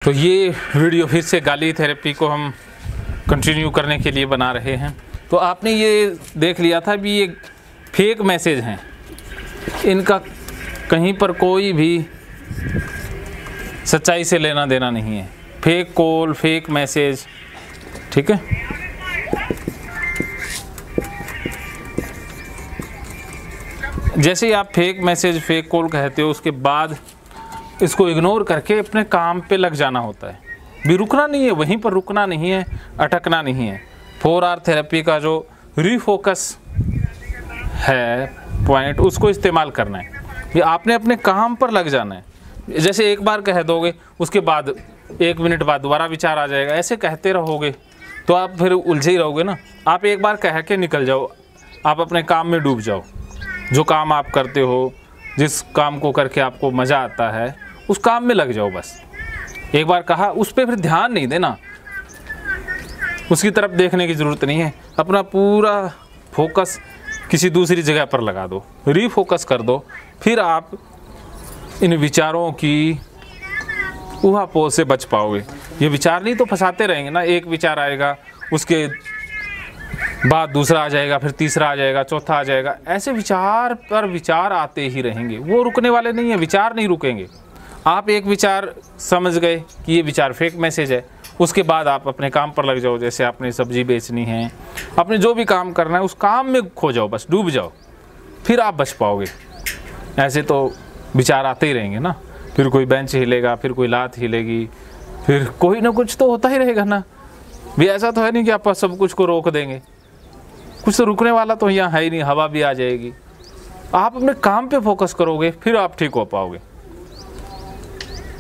तो ये वीडियो फिर से गाली थेरेपी को हम कंटिन्यू करने के लिए बना रहे हैं। तो आपने ये देख लिया था भी ये फेक मैसेज हैं, इनका कहीं पर कोई भी सच्चाई से लेना देना नहीं है। फेक कॉल, फेक मैसेज, ठीक है। जैसे ही आप फेक मैसेज, फेक कॉल कहते हो, उसके बाद इसको इग्नोर करके अपने काम पे लग जाना होता है। भी रुकना नहीं है, वहीं पर रुकना नहीं है, अटकना नहीं है। 4R थेरेपी का जो रीफोकस है पॉइंट, उसको इस्तेमाल करना है। ये आपने अपने काम पर लग जाना है। जैसे एक बार कह दोगे, उसके बाद 1 मिनट बाद दोबारा विचार आ जाएगा, ऐसे कहते रहोगे तो आप फिर उलझे ही रहोगे ना। आप एक बार कह के निकल जाओ, आप अपने काम में डूब जाओ। जो काम आप करते हो, जिस काम को करके आपको मज़ा आता है, उस काम में लग जाओ। बस एक बार कहा, उस पर फिर ध्यान नहीं देना, उसकी तरफ देखने की ज़रूरत नहीं है। अपना पूरा फोकस किसी दूसरी जगह पर लगा दो, रीफोकस कर दो। फिर आप इन विचारों की ऊहापोह से बच पाओगे। ये विचार नहीं तो फंसाते रहेंगे ना। एक विचार आएगा, उसके बाद दूसरा आ जाएगा, फिर तीसरा आ जाएगा, चौथा आ जाएगा। ऐसे विचार पर विचार आते ही रहेंगे, वो रुकने वाले नहीं है। विचार नहीं रुकेंगे। आप एक विचार समझ गए कि ये विचार फेक मैसेज है, उसके बाद आप अपने काम पर लग जाओ। जैसे आपने सब्जी बेचनी है, आपने जो भी काम करना है, उस काम में खो जाओ, बस डूब जाओ, फिर आप बच पाओगे। ऐसे तो विचार आते ही रहेंगे ना। फिर कोई बेंच हिलेगा, फिर कोई लात हिलेगी, फिर कोई ना कुछ तो होता ही रहेगा ना। भी ऐसा तो है नहीं कि आप सब कुछ को रोक देंगे, कुछ तो रुकने वाला तो यहाँ है ही नहीं। हवा भी आ जाएगी। आप अपने काम पे फोकस करोगे, फिर आप ठीक हो पाओगे।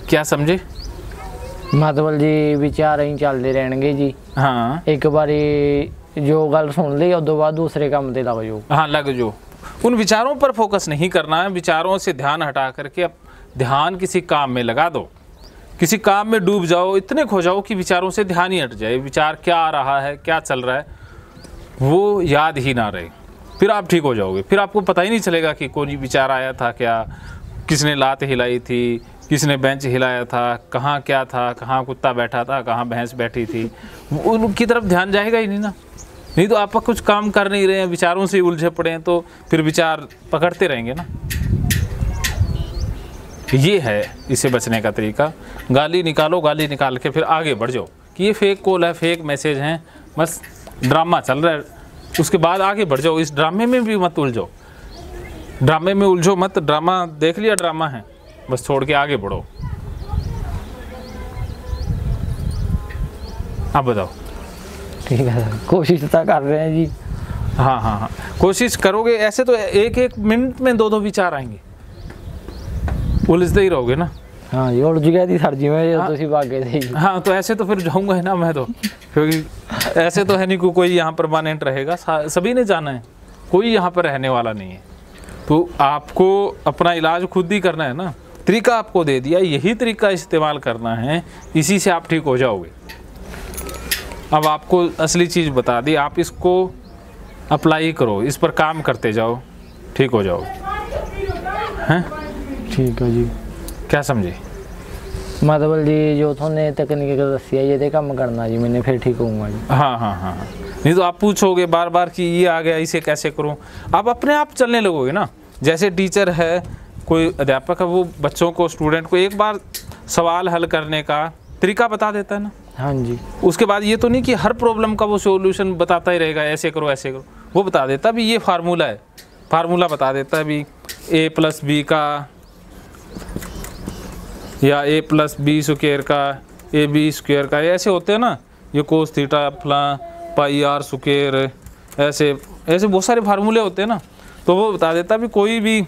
क्या समझे? मतलब जी विचार ही चलते रहने जी। हाँ, एक बारी जो गल सुन ली, उस बाद दूसरे काम ते लग जाओ। हाँ, लग जाओ। उन विचारों पर फोकस नहीं करना है। विचारों से ध्यान हटा करके अब ध्यान किसी काम में लगा दो। किसी काम में डूब जाओ, इतने खो जाओ कि विचारों से ध्यान ही हट जाए। विचार क्या आ रहा है, क्या चल रहा है, वो याद ही ना रहे। फिर आप ठीक हो जाओगे। फिर आपको पता ही नहीं चलेगा कि कोई विचार आया था क्या, किसने लात हिलाई थी, किसने बेंच हिलाया था, कहाँ क्या था, कहाँ कुत्ता बैठा था, कहाँ भैंस बैठी थी। उनकी तरफ ध्यान जाएगा ही नहीं ना। नहीं तो आप कुछ काम कर नहीं रहे हैं, विचारों से उलझे पड़े हैं, तो फिर विचार पकड़ते रहेंगे ना। ये है इससे बचने का तरीका। गाली निकालो, गाली निकाल के फिर आगे बढ़ जाओ कि ये फेक कॉल है, फेक मैसेज हैं, बस ड्रामा चल रहा है। उसके बाद आगे बढ़ जाओ। इस ड्रामे में भी मत उलझो। ड्रामे में उलझो मत। ड्रामा देख लिया, ड्रामा है, बस छोड़ के आगे बढ़ो। आप बताओ। ठीक है, कोशिश तो कर रहे हैं जी। हाँ हाँ हाँ, कोशिश करोगे। ऐसे तो एक मिनट में 2 विचार आएंगे, उलझते ही रहोगे ना। हाँ जी, उलझ गया थी सर जी मैं, तो सी भागे थे। हाँ, तो ऐसे तो फिर जाऊंगा है ना मैं तो, क्योंकि ऐसे तो है नहीं कि कोई यहाँ परमानेंट रहेगा। सभी ने जाना है, कोई यहाँ पर रहने वाला नहीं है। तो आपको अपना इलाज खुद ही करना है ना। तरीका आपको दे दिया, यही तरीका इस्तेमाल करना है, इसी से आप ठीक हो जाओगे। अब आपको असली चीज़ बता दी, आप इसको अप्लाई करो, इस पर काम करते जाओ, ठीक हो जाओगे। हैं? ठीक है जी। क्या समझे? मतलब जी जो थोने तकनीक दसी है, ये काम करना जी मैंने, फिर ठीक होऊंगा जी। हाँ हाँ हाँ, नहीं तो आप पूछोगे बार बार कि ये आ गया, इसे कैसे करूँ। आप अपने आप चलने लगोगे ना। जैसे टीचर है, कोई अध्यापक है, वो बच्चों को, स्टूडेंट को एक बार सवाल हल करने का तरीका बता देता है ना। हाँ जी। उसके बाद ये तो नहीं कि हर प्रॉब्लम का वो सॉल्यूशन बताता ही रहेगा, ऐसे करो ऐसे करो। वो बता देता भी ये फार्मूला है, फार्मूला बता देता है भी a+b का, या a+b² का, ab² का, ऐसे होते हैं ना। ये cos थीटा फला पाई r², ऐसे ऐसे बहुत सारे फार्मूले होते हैं ना। तो वो बता देता भी कोई भी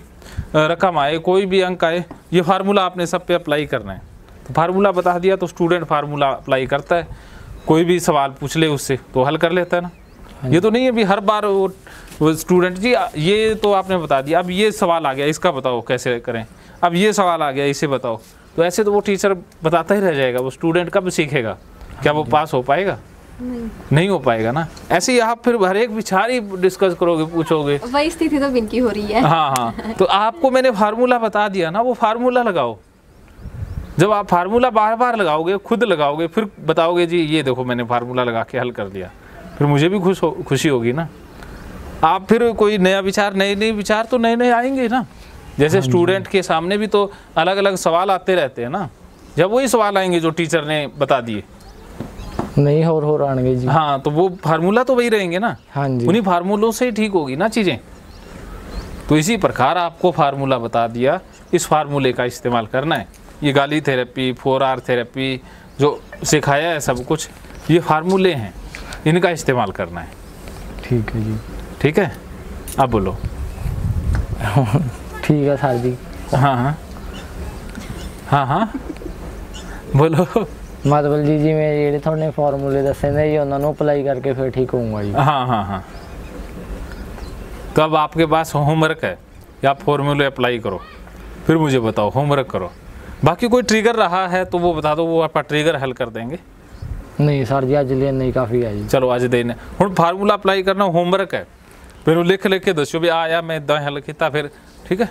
रकम आए, कोई भी अंक आए, ये फार्मूला आपने सब पे अप्लाई करना है। तो फार्मूला बता दिया तो स्टूडेंट फार्मूला अप्लाई करता है। कोई भी सवाल पूछ ले उससे तो हल कर लेता है ना। ये तो नहीं है भी हर बार वो स्टूडेंट जी ये तो आपने बता दिया, अब ये सवाल आ गया, इसका बताओ कैसे करें, अब ये सवाल आ गया, इसे बताओ। तो ऐसे तो वो टीचर बताता ही रह जाएगा। वो स्टूडेंट कब सीखेगा? क्या वो पास हो पाएगा? नहीं हो पाएगा ना। ऐसे ही आप फिर हर एक विचार ही डिस्कस करोगे, पूछोगे। वही स्थिति तो बिनकी हो रही है। हाँ हाँ, तो आपको मैंने फार्मूला बता दिया ना, वो फार्मूला लगाओ। जब आप फार्मूला बार बार लगाओगे, खुद लगाओगे, फिर बताओगे जी ये देखो मैंने फार्मूला लगा के हल कर दिया, फिर मुझे भी खुशी होगी ना। आप फिर कोई नया विचार, नए विचार तो नए आएंगे ना। जैसे स्टूडेंट के सामने भी तो अलग अलग सवाल आते रहते हैं ना, जब वही सवाल आएंगे जो टीचर ने बता दिए, नहीं और आएंगे जी। हाँ, तो वो फार्मूला तो वही रहेंगे ना। हाँ जी, उन्हीं फार्मूलों से ही ठीक होगी ना चीज़ें। तो इसी प्रकार आपको फार्मूला बता दिया, इस फार्मूले का इस्तेमाल करना है। ये गाली थेरेपी, 4R थेरेपी जो सिखाया है सब कुछ, ये फार्मूले हैं, इनका इस्तेमाल करना है। ठीक है जी। ठीक है, अब बोलो। ठीक है सर जी। हाँ हाँ हाँ हाँ बोलो। मतलब जी जिवें ਜਿਹੜੇ ਤੁਹਾਡੇ ਫਾਰਮੂਲੇ ਦੱਸੇ ਨੇ ਜੀ ਉਹਨਾਂ ਨੂੰ ਅਪਲਾਈ ਕਰਕੇ ਫਿਰ ठीक होऊंगा जी। हाँ हाँ हाँ, तो अब आपके पास होमवर्क है, या फॉर्मूले अप्लाई करो, फिर मुझे बताओ, होमवर्क करो। बाकी कोई ट्रिगर रहा है तो वो बता दो, वो आपका ट्रिगर हल कर देंगे। नहीं सर जी अज लिए नहीं काफ़ी है जी। चलो अज देने हुण फार्मूला अप्लाई करना होमवर्क है, फिर वो लिख के दसो भी आया मैं इदा हल किया, फिर ठीक है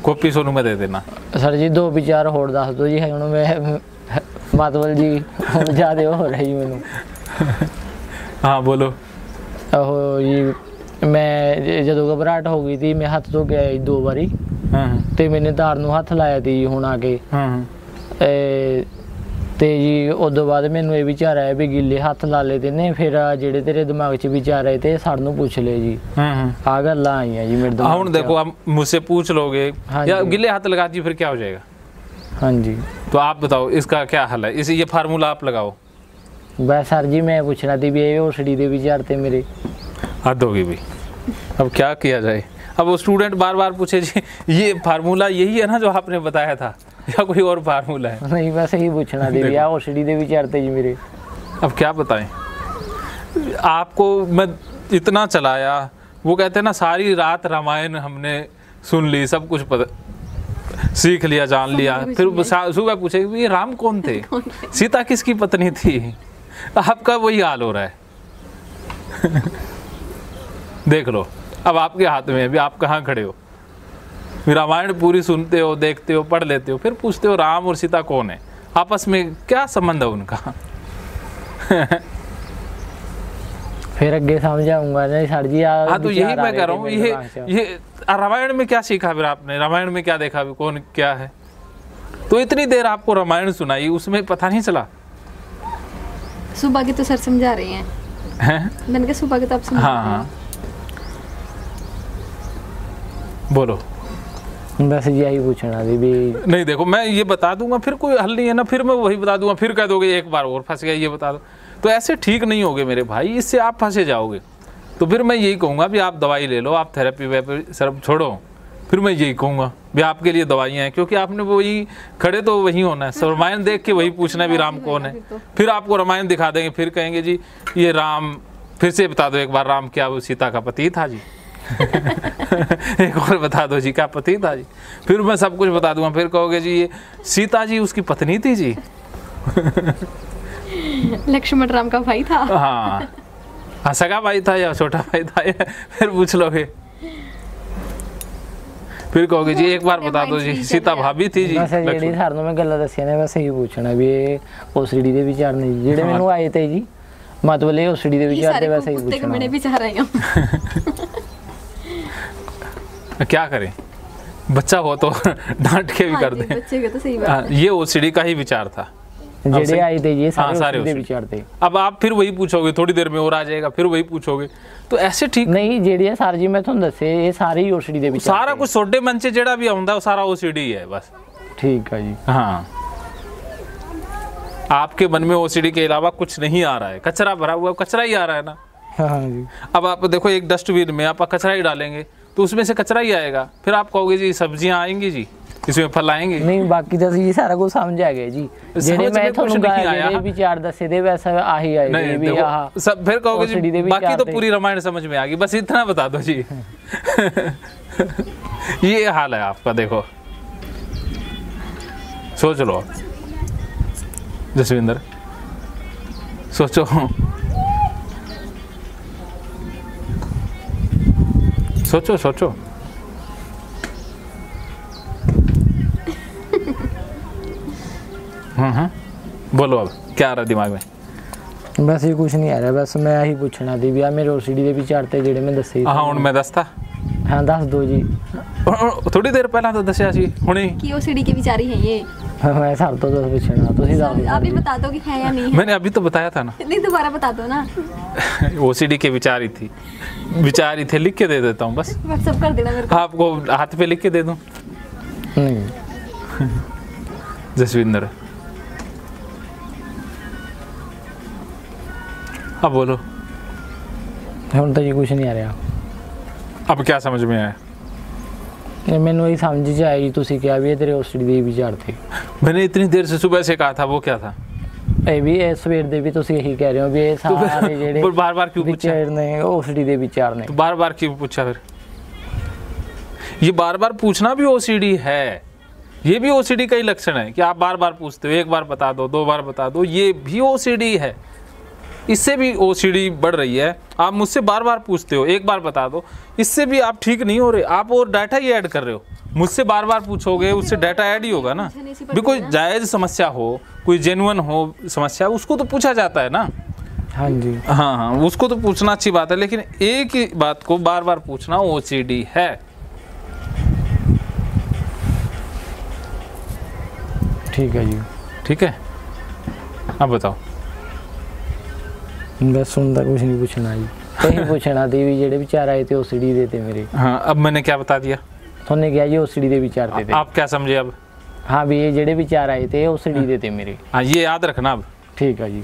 कॉपी सोनू मैं दे देना। सर जी 2 विचार होर दस दो जी, हुण मैं मतलब जी हुण ज़्यादा हो रहा जी मैनू। हाँ बोलो। ਉਹ ਜੀ ਮੈਂ ਜਦੋਂ ਘਬਰਾਹਟ ਹੋ ਗਈ ਸੀ, ਮੈਂ ਹੱਥ ਧੋ ਕੇ ਆਇਆ 2 ਵਾਰੀ, ਤੇ ਮੈਨੇ ਤਾਰ ਨੂੰ ਹੱਥ ਲਾਇਆ ਸੀ ਹੁਣ ਆ ਕੇ, ਤੇ ਜੀ ਉਦੋਂ ਬਾਅਦ ਮੈਨੂੰ ਇਹ ਵਿਚਾਰ ਆਇਆ ਵੀ ਗਿੱਲੇ ਹੱਥ ਲਾ ਲਏ ਤੇ ਨੇ, ਫਿਰ ਜਿਹੜੇ ਤੇਰੇ ਦਿਮਾਗ 'ਚ ਵਿचार ਆਏ ਤੇ ਸਰ ਨੂੰ ਪੁੱਛ ਲੈ ਜੀ। ਆ ਗੱਲਾਂ ਆਈਆਂ ਜੀ ਮੇਰੇ ਦਿਮਾਗ 'ਚ। ਹੁਣ देखो आप मुझसे पूछ लोगे या गिले हाथ लगा दी फिर क्या हो जाएगा? हाँ जी, तो आप बताओ इसका क्या हल है? इसे ये फार्मूला आप लगाओ। बस सर जी मैं पूछना थी भी ये ओसडी के विचार थे मेरे। हद होगी भाई, अब क्या किया जाए। अब वो स्टूडेंट बार बार पूछे जी ये फार्मूला यही है ना जो आपने बताया था, या कोई और फार्मूला है? नहीं बस यही पूछना थी भैया, ओसडी के विचार थे जी मेरे। अब क्या बताएं आपको, मैं इतना चलाया, वो कहते हैं ना सारी रात रामायण हमने सुन ली, सब कुछ पता सीख लिया, जान लिया, फिर सुबह पूछे ये राम कौन थे, सीता किसकी पत्नी थी? आपका वही हाल हो रहा है। देख लो अब आपके हाथ में है भी, आप कहाँ खड़े हो। रामायण पूरी सुनते हो, देखते हो, पढ़ लेते हो, फिर पूछते हो राम और सीता कौन है, आपस में क्या संबंध है उनका? फिर आगे समझाऊंगा ना सर जी। हाँ तो यही मैं कह रहा हूँ, ये रामायण में क्या सीखा फिर आपने, रामायण में क्या देखा, कौन क्या है? तो इतनी देर आपको रामायण सुनाई, उसमें पता नहीं चला। सुबह के तो सर समझा रहे हैं, मैंने कहा सुबह के तो आप समझा रहे हैं। हाँ बोलो। बस यही पूछना थी भी। नहीं देखो मैं ये बता दूंगा, फिर कोई हल नहीं है ना, फिर मैं वही बता दूंगा, फिर कह दोगे एक बार और फंस गया, ये बता दो, तो ऐसे ठीक नहीं होगे मेरे भाई, इससे आप फंसे जाओगे। तो फिर मैं यही कहूँगा भी आप दवाई ले लो, आप थेरेपी वेरेपी सब छोड़ो, फिर मैं यही कहूँगा भी आपके लिए दवाइयाँ हैं, क्योंकि आपने वही खड़े तो वही होना है, रामायण देख के वही पूछना है भी राम कौन है। फिर आपको रामायण दिखा देंगे, फिर कहेंगे जी ये राम, फिर से बता दो एक बार राम क्या वो सीता का पति था जी। एक और बता दो जी क्या पति था जी, फिर मैं सब कुछ बता दूंगा, फिर कहोगे जी ये सीता जी उसकी पत्नी थी जी। लक्ष्मण राम का भाई था। हाँ सगा भाई था या छोटा भाई था, फिर पूछ लोगे, फिर कहोगे जी एक बार बता दो जी सीता भाभी थी जी। बस ਜਿਹੜੀ ਸਰ ਨੂੰ ਮੈਂ ਗੱਲਾਂ ਦੱਸੀਆਂ ਨੇ ਬਸ ਇਹੀ ਪੁੱਛਣਾ ਵੀ ਇਹ ओसडी ਦੇ ਵਿਚਾਰ ਨੇ ਜਿਹੜੇ ਮੈਨੂੰ ਆਏ ਤੇ ਜੀ, मतलब ਇਹ ओसडी ਦੇ ਵਿਚਾਰ ਤੇ ਵੈਸੇ ਹੀ ਪੁੱਛਣਾ। मैंने विचार आए हैं। क्या करें, बच्चा हो तो डांट के भी कर दें। बच्चे के तो सही बात है। ये ओसीडी का ही विचार था, ਜਿਹੜੇ ਆਏ ਤੇ ये सारे सारे ओसडी ਦੇ ਵਿਚਾਰ ਤੇ। अब आप फिर वही पूछोगे, थोड़ी देर में और आ जाएगा, फिर वही पूछोगे, तो ऐसे ठीक नहीं ਜਿਹੜੀ ਸਰ ਜੀ ਮੈਂ ਤੁਹਾਨੂੰ ਦੱਸੇ ਇਹ ਸਾਰੇ ਹੀ ओसडी ਦੇ ਵਿਚਾਰ। सारा कुछ छोटे मन से जेड़ा भी आਉਂਦਾ वो सारा ओसीडी है बस। ठीक है जी। हाँ आपके मन में ओसीडी के अलावा कुछ नहीं आ रहा है, कचरा भरा हुआ कचरा ही आ रहा है ना। हाँ जी। अब आप देखो एक डस्टबिन में आप कचरा ही डालेंगे तो उसमें से कचरा ही आएगा, फिर आप कहोगे जी सब्जियां आएंगी जी, इसमें फल आएंगे। नहीं बाकी तो जी सारा कुछ समझ आ गया जी, जेडे मैं ਤੁਹਾਨੂੰ ਜਿਹੜੇ ਵਿਚਾਰ ਦੱਸੇ ਦੇ वैसा आही आएगा भी आहा सब, फिर कहोगे जी बाकी तो पूरी रामायण समझ में आ गई, बस इतना बता दो जी। ये हाल है आपका। देखो सोच लो जसविंदर, सोचो, सोचो सोचो। बोलो अब क्या आ रहा दिमाग में? बस ये कुछ नहीं आ रहा, बस मैं यही पूछना थी भी आ मेरे ओसीडी ਦੇ ਵਿਚਾਰ ਤੇ ਜਿਹੜੇ ਮੈਂ ਦੱਸੇ ਹਾਂ ਹੁਣ ਮੈਂ ਦੱਸਤਾ। हाँ दस दो जी। थोड़ी देर पहला तो दसिया सी हुणे कि ओसीडी के विचार ही हैं ये। मैं सर तो दस पूछना तुसी दस दो अभी बता दो कि है या नहीं है। मैंने अभी तो बताया था ना। नहीं दोबारा बता दो ना। ओसीडी के विचार ही थी, विचार ही थे, लिख के दे देता हूँ बस। व्हाट्सएप कर देना मेरे को। आपको हाथ पे लिख के दे दूँ? नहीं जसविंदर अब बोलो। ਹੁਣ ਤਾਂ ਜੀ ਕੁਝ ਨਹੀਂ ਆ ਰਿਹਾ। अब क्या समझ में आया? ਮੈਨੂੰ ਇਹ ਸਮਝ ਚ ਆਈ ਤੁਸੀਂ ਕਿਹਾ ਵੀ ਇਹ ਤੇਰੇ ਓਸੀਡੀ ਦੇ ਵਿਚਾਰ ਤੇ। मैंने इतनी देर से सुबह से कहा था, वो क्या था? ਇਹ ਵੀ ਇਹ ਸਵੇਰ ਦੇ ਵੀ ਤੁਸੀਂ ਇਹੀ ਕਹਿ ਰਹੇ ਹੋ ਵੀ ਇਹ ਸਾਰੇ ਜਿਹੜੇ बार बार क्यों पूछा? ਵਿਚਾਰ ਨੇ ਓਸੀਡੀ ਦੇ ਵਿਚਾਰ ਨੇ। तो बार बार क्यों पूछा फिर? ये बार बार पूछना भी ओसीडी है, ये भी ओसीडी का ही लक्षण है कि आप बार बार पूछते हो, एक बार बता दो, दो बार बता दो, ये भी ओसीडी है। इससे भी ओसीडी बढ़ रही है, आप मुझसे बार बार पूछते हो, एक बार बता दो, इससे भी आप ठीक नहीं हो रहे, आप और डाटा ही ऐड कर रहे हो। मुझसे बार बार पूछोगे उससे डाटा ऐड ही होगा ना। भी कोई जायज़ समस्या हो, कोई जेन्युइन हो समस्या, उसको तो पूछा जाता है ना। हाँ जी हाँ हाँ उसको तो पूछना अच्छी बात है, लेकिन एक ही बात को बार बार पूछना ओसीडी है। ठीक है जी। ठीक है अब बताओ। बस सुनता कुछ नहीं पूछना जी, यही पूछना थी भी ਜਿਹੜੇ ਵਿਚਾਰ ਆਏ ਤੇ ओसीडी ਦੇ ਤੇ ਮੇਰੇ। हाँ अब मैंने क्या बता दिया? तुमने किया जी ओसीडी ਦੇ ਵਿਚਾਰ ਤੇ। आप क्या समझे अब? हाँ भी ये ਜਿਹੜੇ ਵਿਚਾਰ ਆਏ ਤੇ ओसीडी ਦੇ ਤੇ ਮੇਰੇ। हाँ ये याद रखना अब। ठीक है जी।